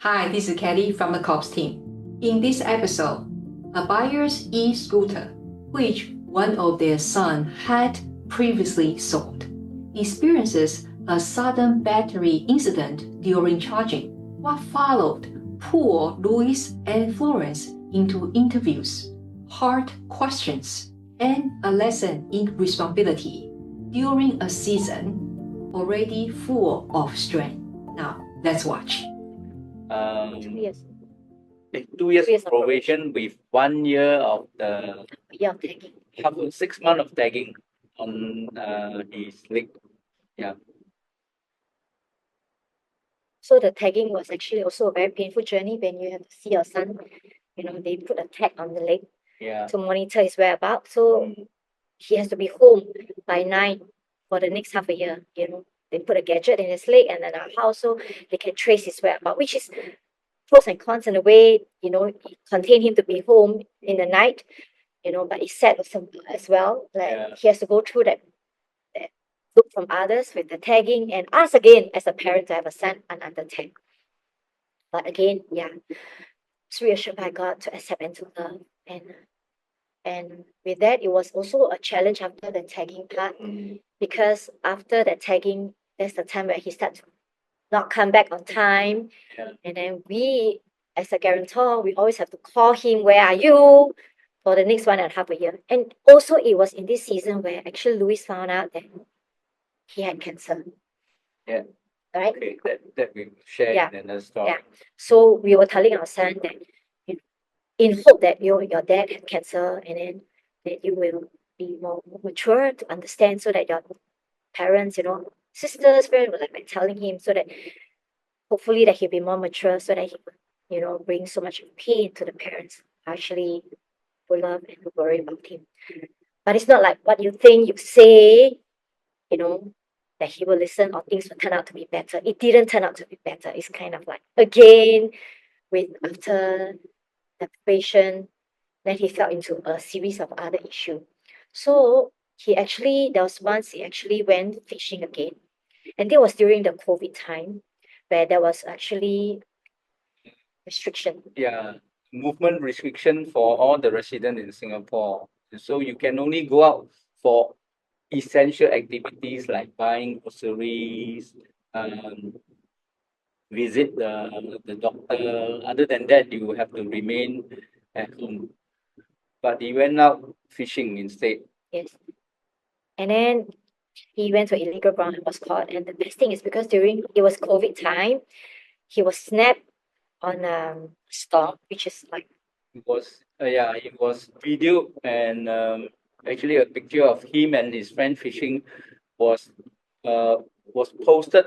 Hi, this is Kelly from the COPS team. In this episode, a buyer's e-scooter, which one of their son had previously sold, experiences a sudden battery incident during charging. What followed pulled Louis and Florence into interviews, hard questions, and a lesson in responsibility during a season already full of strain. Now, let's watch. 2 years. 2 years 2 years of of probation with 1 year of the Yeah, tagging. 6 months of tagging on his leg. Yeah. So the tagging was actually also a very painful journey when you have to see your son. They put a tag on the leg Yeah. to monitor his whereabouts. So he has to be home by 9 for the next half a year. They put a gadget in his leg and then our house so they can trace his whereabouts, which is pros and cons in a way. It contained him to be home in the night, but it's sad as well. Like Yeah. he has to go through that look from others with the tagging and us again as a parent to have a son under tag. But again, yeah, it's reassured by God to accept and to love. And with that, it was also a challenge after the tagging part because after the tagging, that's the time where he starts to not come back on time. Yeah. And then we, as a guarantor, we always have to call him, where are you? For the next 1.5 year. And also it was in this season where actually Louis found out that he had cancer. Yeah. Right? Okay, that we share Yeah. in another story. Yeah. So we were telling our son that in hope that your dad had cancer and then that you will be more mature to understand so that your parents, sisters, friends will like telling him so that hopefully that he'll be more mature so that he will, bring so much pain to the parents actually who love and who worry about him. But it's not like what you think, you say, that he will listen or things will turn out to be better. It didn't turn out to be better. It's kind of like, again, after the patient, then he fell into a series of other issues. So there was once he actually went fishing again. And that was during the COVID time where there was actually restriction. Yeah. Movement restriction for all the residents in Singapore. So you can only go out for essential activities like buying groceries, visit the doctor. Other than that, you have to remain at home. But he went out fishing instead. Yes. And then he went to illegal ground and was caught. And the best thing is because it was COVID time, he was snapped on storm, which is like It was video and actually a picture of him and his friend fishing was posted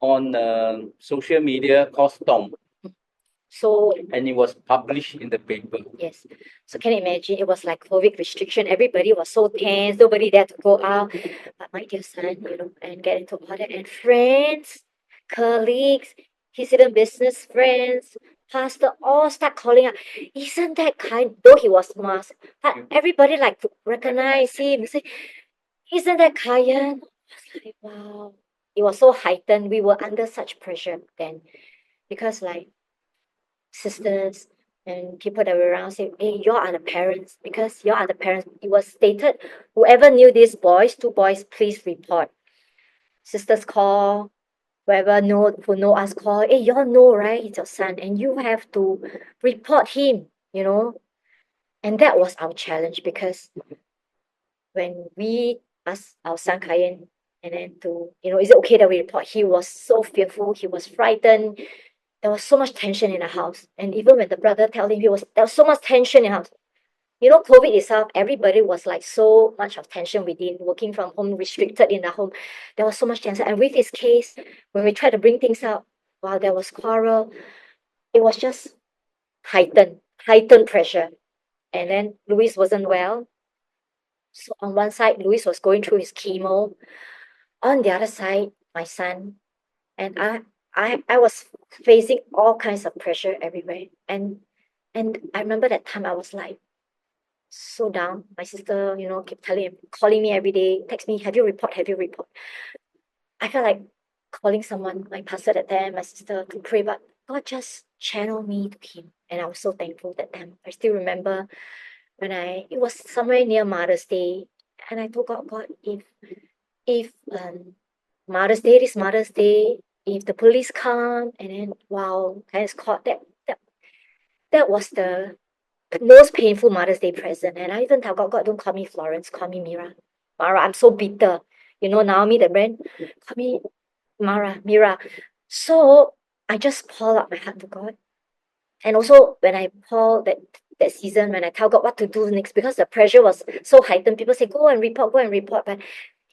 on social media called Storm, so. and it was published in the paper. Yes. So can you imagine? It was like COVID restriction. Everybody was so tense. Nobody dared to go out. But my dear son, and get into all that. And friends, colleagues, his even business friends, pastor, all start calling out. Isn't that kind? Though he was masked, but everybody like to recognize him. Say, isn't that Kayan? I was like, wow. It was so heightened. We were under such pressure then, because like sisters and people that were around say, hey, you are the parents, because you are the parents. It was stated, whoever knew these boys, 2 boys, please report. Sisters call, whoever who know us call, hey, y'all know, right? It's your son, and you have to report him, And that was our challenge because when we asked our son Kayan, and then is it okay that we report? He was so fearful, he was frightened. There was so much tension in the house. And even when the brother told him, there was so much tension in the house. COVID itself, everybody was like so much of tension within, working from home, restricted in the home. There was so much tension. And with his case, when we tried to bring things out, while there was quarrel, it was just heightened pressure. And then Louis wasn't well. So on one side, Louis was going through his chemo. On the other side, my son. And I was facing all kinds of pressure everywhere. And I remember that time I was like so down. My sister, kept calling me every day, text me, have you report? I felt like calling someone, my pastor at that time, my sister, to pray, but God just channeled me to him. And I was so thankful that time. I still remember when it was somewhere near Mother's Day. And I told God, if this Mother's Day, if the police come and then wow, I was caught, that was the most painful Mother's Day present. And I even tell God, don't call me Florence, call me Mira. Mara, I'm so bitter. Naomi, the brand, call me Mira. So I just pour out my heart to God. And also when I pour that season, when I tell God what to do next, because the pressure was so heightened, people say, go and report. But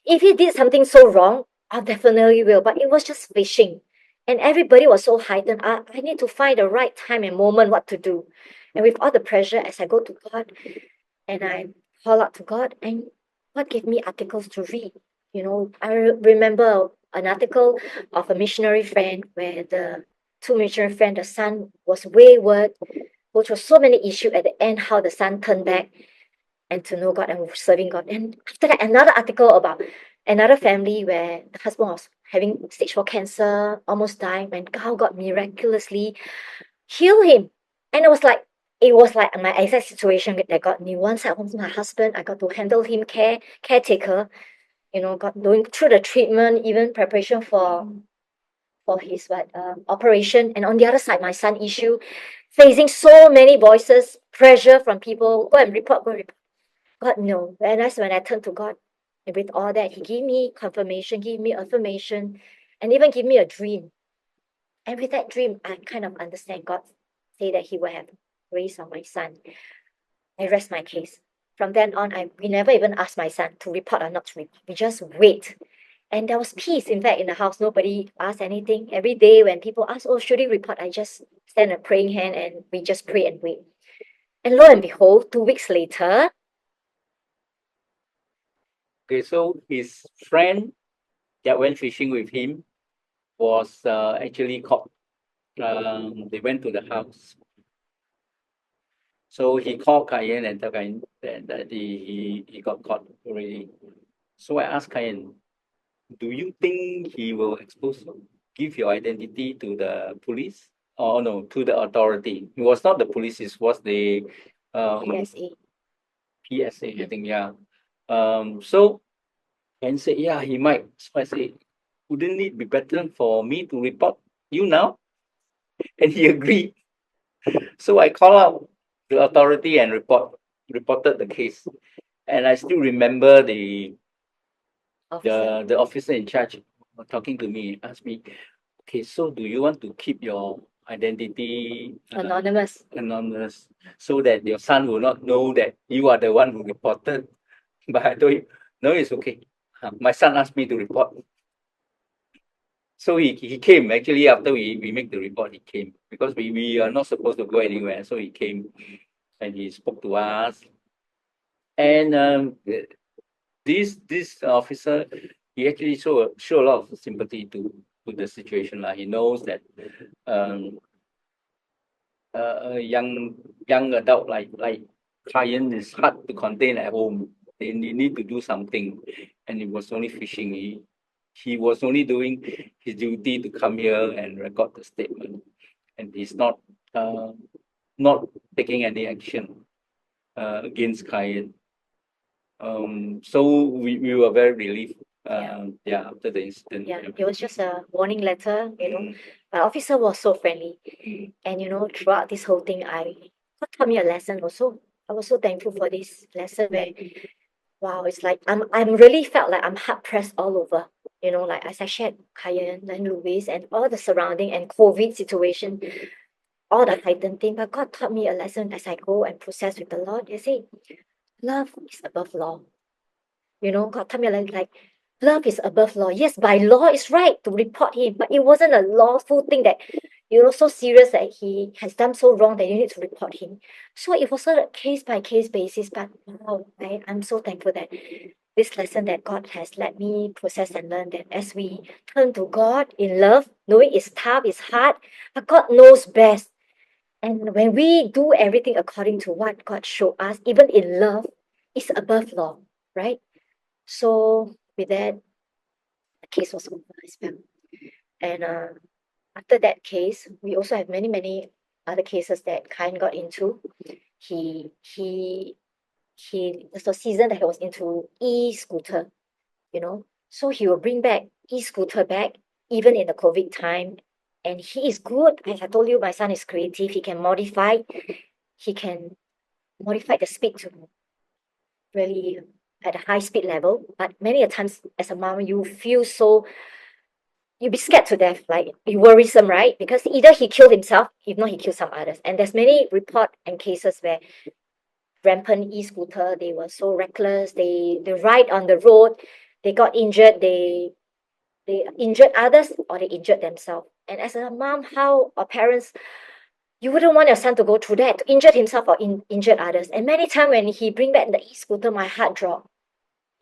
if he did something so wrong, I definitely will. But it was just fishing. And everybody was so heightened. I need to find the right time and moment what to do. And with all the pressure, as I go to God and I call out to God, and God gave me articles to read. I remember an article of a missionary friend where the two missionary friends, the son was wayward, go through so many issues at the end, how the son turned back and to know God and serving God. And after that, another article about another family where the husband was having stage 4 cancer, almost dying, and how God miraculously healed him. And it was like my exact situation that God knew. Once I was my husband, I got to handle him, caretaker, got going through the treatment, even preparation for his operation. And on the other side, my son issue, facing so many voices, pressure from people, go and report. God no. And that's when I turned to God. And with all that, he gave me confirmation, gave me affirmation, and even gave me a dream. And with that dream, I kind of understand God say that he will have grace on my son. I rest my case. From then on, we never even asked my son to report or not to report. We just wait. And there was peace, in fact, in the house. Nobody asked anything. Every day when people ask, oh, should he report? I just stand a praying hand and we just pray and wait. And lo and behold, 2 weeks later. Okay, so his friend that went fishing with him was actually caught. They went to the house. So he called Cayenne and told Cayenne that he got caught already. So I asked Cayenne, do you think he will give your identity to the police? Or no, to the authority? It was not the police, it was the PSA, I think, yeah. So Cayenne said, yeah, he might. So I said, wouldn't it be better for me to report you now? And he agreed. So I called out the authority and reported the case. And I still remember the officer in charge talking to me, asked me, okay, so do you want to keep your identity Anonymous, so that your son will not know that you are the one who reported? But I told him, no, it's okay. My son asked me to report. So he came actually after we make the report. He came because we are not supposed to go anywhere. So he came and he spoke to us. And this officer, he actually show a lot of sympathy to the situation. He knows that a young adult like client is hard to contain at home. They need to do something, and it was only fishing. He was only doing his duty to come here and record the statement, and he's not taking any action against client. So we were very relieved. After the incident. Yeah, it was just a warning letter, My officer was so friendly. And throughout this whole thing, God taught me a lesson also. I was so thankful for this lesson where wow, it's like I'm really felt like I'm hard pressed all over. Like as I shared Cayenne and Louis and all the surrounding and COVID situation, all the heightened thing. But God taught me a lesson as I go and process with the Lord. They say, love is above law. God taught me like love is above law. Yes, by law it's right to report him, but it wasn't a lawful thing that so serious that he has done so wrong that you need to report him. So it was a case by case basis. But wow, I'm so thankful that this lesson that God has let me process and learn that as we turn to God in love, knowing it's tough, it's hard, but God knows best. And when we do everything according to what God showed us, even in love, it's above law, right? So with that, the case was over as well. And after that case, we also have many other cases that Kyan got into. He there's a season that he was into e-scooter, so he will bring back e-scooter back even in the COVID time. And he is good. As I told you, my son is creative. He can modify the speed to really at a high speed level. But many a times as a mom, you feel so, you'll be scared to death, like you worrisome, right? Because either he killed himself, if not he killed some others. And there's many report and cases where rampant e-scooter, they were so reckless, they ride on the road, they got injured, they injured others or they injured themselves. And as a mom, how or parents, you wouldn't want your son to go through that, to injure himself or injured others. And many times when he bring back the e-scooter, my heart dropped.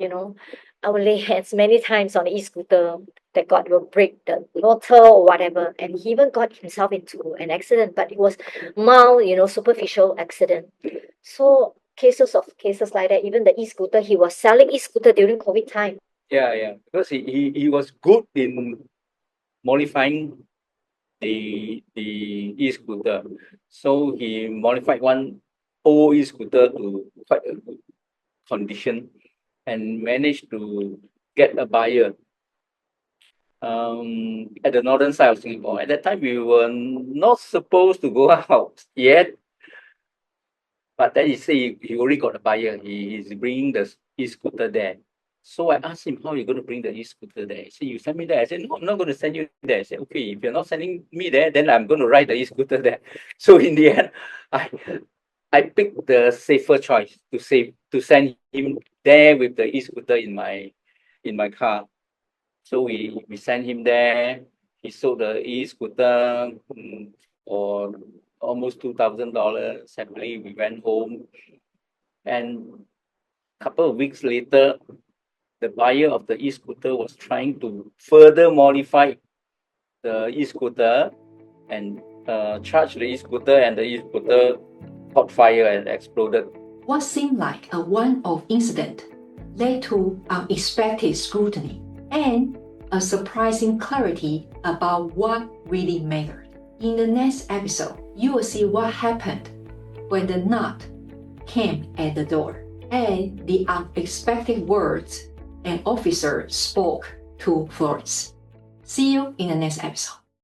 I will lay hands many times on the e-scooter that God will break the motor or whatever. And he even got himself into an accident, but it was mild, superficial accident. So cases like that, even the e-scooter, he was selling e-scooter during COVID time. Yeah, because he was good in modifying the e-scooter. So he modified one old e-scooter to quite a good condition and managed to get a buyer at the northern side of Singapore. At that time, we were not supposed to go out yet. But then he said he already got a buyer. He's bringing the e-scooter there. So I asked him, how are you going to bring the e-scooter there? He said, you send me there. I said, no, I'm not going to send you there. I said, okay, if you're not sending me there, then I'm going to ride the e-scooter there. So in the end, I picked the safer choice to send him there with the e-scooter in my car. So we sent him there. He sold the e-scooter for almost $2,000. Happily, we went home. And a couple of weeks later, the buyer of the e-scooter was trying to further modify the e-scooter and charge the e-scooter, and the e-scooter caught fire and exploded. What seemed like a one-off incident led to unexpected scrutiny and a surprising clarity about what really mattered. In the next episode, you will see what happened when the knock came at the door and the unexpected words an officer spoke to Florence. See you in the next episode.